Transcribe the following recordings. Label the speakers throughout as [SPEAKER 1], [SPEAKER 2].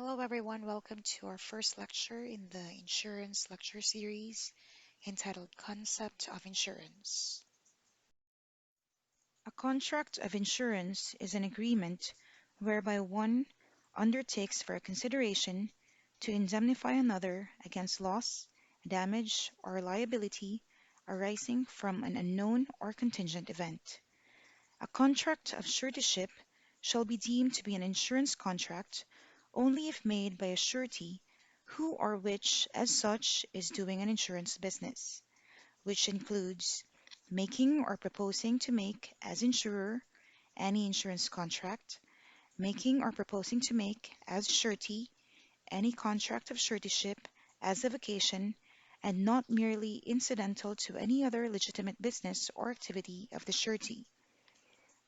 [SPEAKER 1] Hello, everyone. Welcome to our first lecture in the insurance lecture series entitled Concept of Insurance.
[SPEAKER 2] A contract of insurance is an agreement whereby one undertakes for a consideration to indemnify another against loss, damage, or liability arising from an unknown or contingent event. A contract of suretyship shall be deemed to be an insurance contract only if made by a surety who or which, as such, is doing an insurance business, which includes making or proposing to make as insurer any insurance contract, making or proposing to make as surety any contract of suretyship as a vocation, and not merely incidental to any other legitimate business or activity of the surety.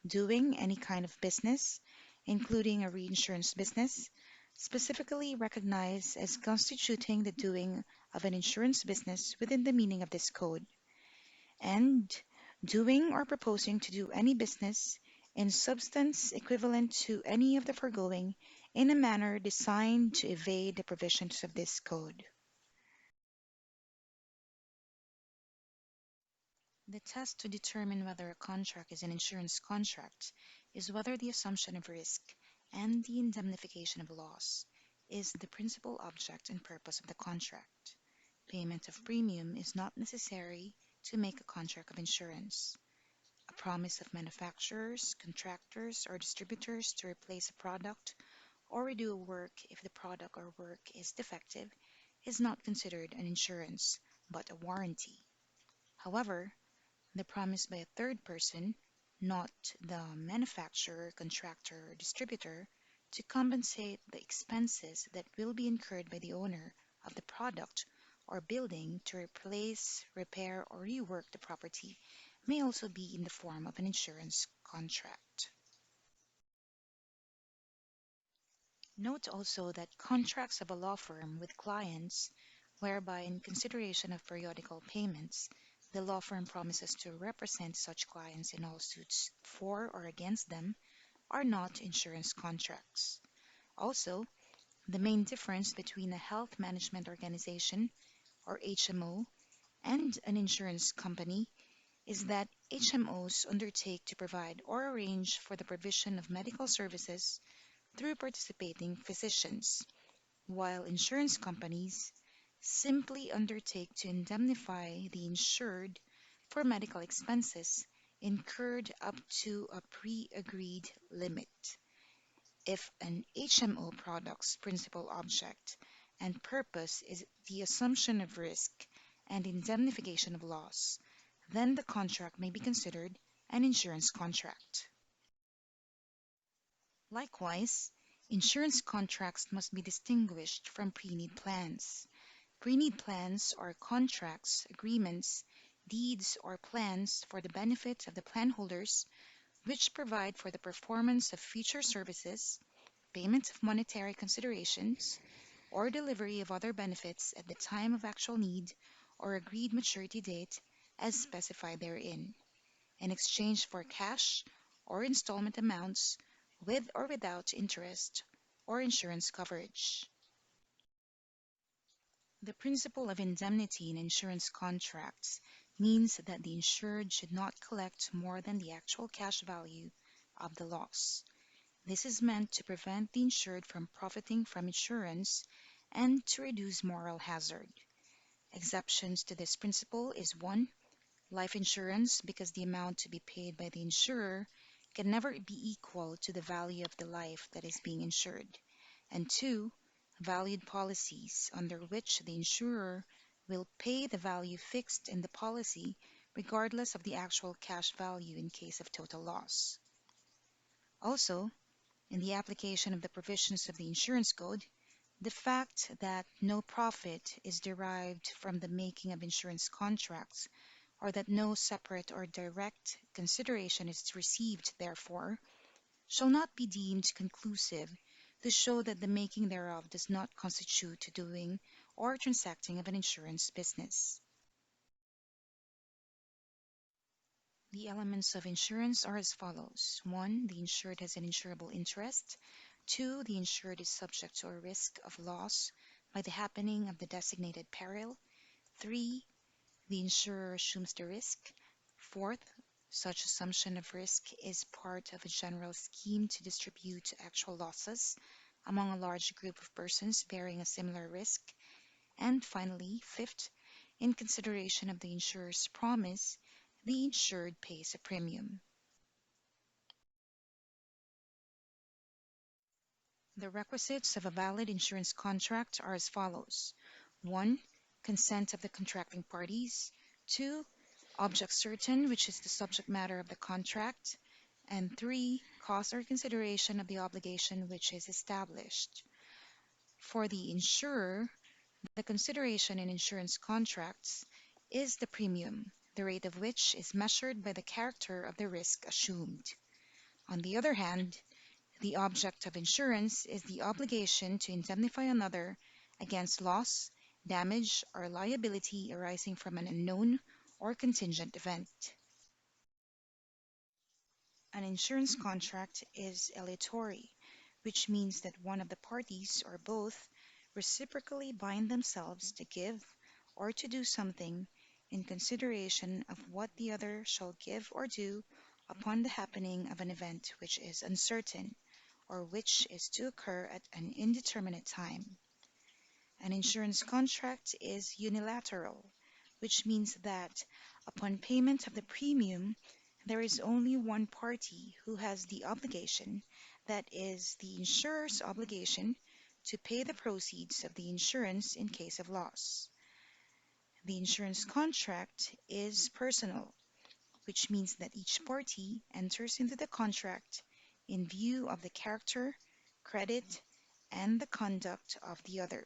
[SPEAKER 2] Doing any kind of business, including a reinsurance business, specifically recognized as constituting the doing of an insurance business within the meaning of this code, and doing or proposing to do any business in substance equivalent to any of the foregoing in a manner designed to evade the provisions of this code. The test to determine whether a contract is an insurance contract is whether the assumption of risk and the indemnification of loss is the principal object and purpose of the contract. Payment of premium is not necessary to make a contract of insurance. A promise of manufacturers, contractors, or distributors to replace a product or redo a work if the product or work is defective is not considered an insurance, but a warranty. However, the promise by a third person, not the manufacturer, contractor, or distributor, to compensate the expenses that will be incurred by the owner of the product or building to replace, repair, or rework the property may also be in the form of an insurance contract. Note also that contracts of a law firm with clients, whereby in consideration of periodical payments, the law firm promises to represent such clients in all suits for or against them, are not insurance contracts. Also, the main difference between a health management organization, or HMO, and an insurance company is that HMOs undertake to provide or arrange for the provision of medical services through participating physicians, while insurance companies simply undertake to indemnify the insured for medical expenses incurred up to a pre-agreed limit. If an HMO product's principal object and purpose is the assumption of risk and indemnification of loss, then the contract may be considered an insurance contract. Likewise, insurance contracts must be distinguished from pre-need plans. Pre-need plans are contracts, agreements, deeds, or plans for the benefit of the plan holders, which provide for the performance of future services, payment of monetary considerations, or delivery of other benefits at the time of actual need or agreed maturity date as specified therein, in exchange for cash or installment amounts with or without interest or insurance coverage. The principle of indemnity in insurance contracts means that the insured should not collect more than the actual cash value of the loss. This is meant to prevent the insured from profiting from insurance and to reduce moral hazard. Exceptions to this principle is 1. Life insurance, because the amount to be paid by the insurer can never be equal to the value of the life that is being insured, and 2. Valued policies, under which the insurer will pay the value fixed in the policy regardless of the actual cash value in case of total loss. Also, in the application of the provisions of the insurance code, the fact that no profit is derived from the making of insurance contracts, or that no separate or direct consideration is received therefore, shall not be deemed conclusive to show that the making thereof does not constitute doing or transacting of an insurance business. The elements of insurance are as follows. 1. The insured has an insurable interest. 2. The insured is subject to a risk of loss by the happening of the designated peril. 3. The insurer assumes the risk. Fourth, such assumption of risk is part of a general scheme to distribute actual losses among a large group of persons bearing a similar risk. And finally, fifth, in consideration of the insurer's promise, the insured pays a premium. The requisites of a valid insurance contract are as follows: 1. Consent of the contracting parties. 2. Object certain, which is the subject matter of the contract. And 3. Cause or consideration of the obligation which is established. For the insurer, the consideration in insurance contracts is the premium, the rate of which is measured by the character of the risk assumed. On the other hand, the object of insurance is the obligation to indemnify another against loss, damage, or liability arising from an unknown or contingent event. An insurance contract is aleatory, which means that one of the parties or both reciprocally bind themselves to give or to do something in consideration of what the other shall give or do upon the happening of an event which is uncertain or which is to occur at an indeterminate time. An insurance contract is unilateral, which means that upon payment of the premium, there is only one party who has the obligation, that is, the insurer's obligation, to pay the proceeds of the insurance in case of loss. The insurance contract is personal, which means that each party enters into the contract in view of the character, credit, and the conduct of the other.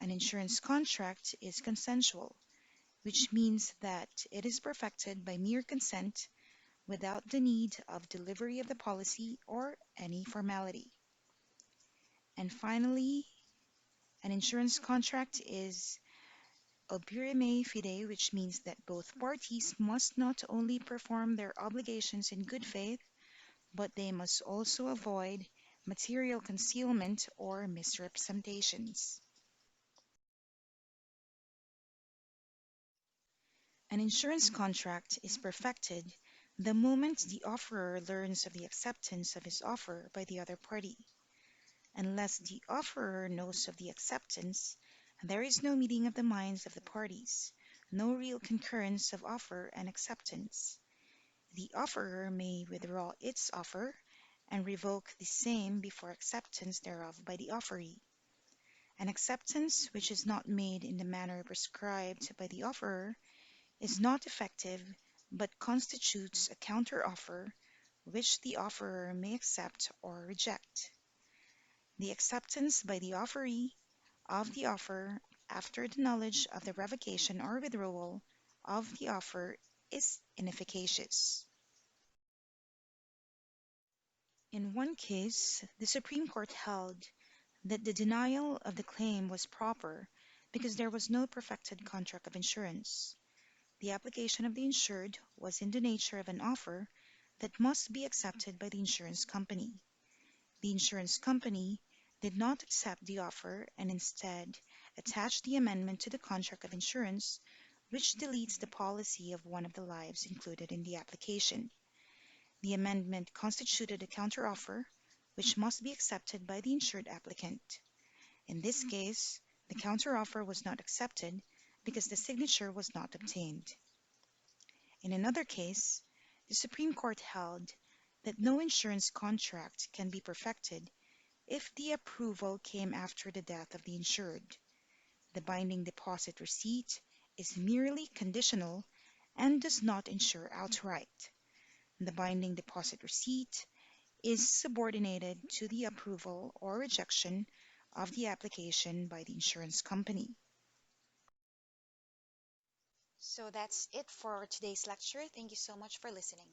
[SPEAKER 2] An insurance contract is consensual, which means that it is perfected by mere consent without the need of delivery of the policy or any formality. And finally, an insurance contract is obirime fide, which means that both parties must not only perform their obligations in good faith, but they must also avoid material concealment or misrepresentations. An insurance contract is perfected the moment the offerer learns of the acceptance of his offer by the other party. Unless the offerer knows of the acceptance, there is no meeting of the minds of the parties, no real concurrence of offer and acceptance. The offerer may withdraw its offer and revoke the same before acceptance thereof by the offeree. An acceptance which is not made in the manner prescribed by the offerer is not effective, but constitutes a counteroffer which the offerer may accept or reject. The acceptance by the offeree of the offer after the knowledge of the revocation or withdrawal of the offer is inefficacious. In one case, the Supreme Court held that the denial of the claim was proper because there was no perfected contract of insurance. The application of the insured was in the nature of an offer that must be accepted by the insurance company. The insurance company did not accept the offer and instead attached the amendment to the contract of insurance, which deletes the policy of one of the lives included in the application. The amendment constituted a counteroffer, which must be accepted by the insured applicant. In this case, the counteroffer was not accepted because the signature was not obtained. In another case, the Supreme Court held that no insurance contract can be perfected if the approval came after the death of the insured. The binding deposit receipt is merely conditional and does not insure outright. The binding deposit receipt is subordinated to the approval or rejection of the application by the insurance company.
[SPEAKER 1] So that's it for today's lecture. Thank you so much for listening.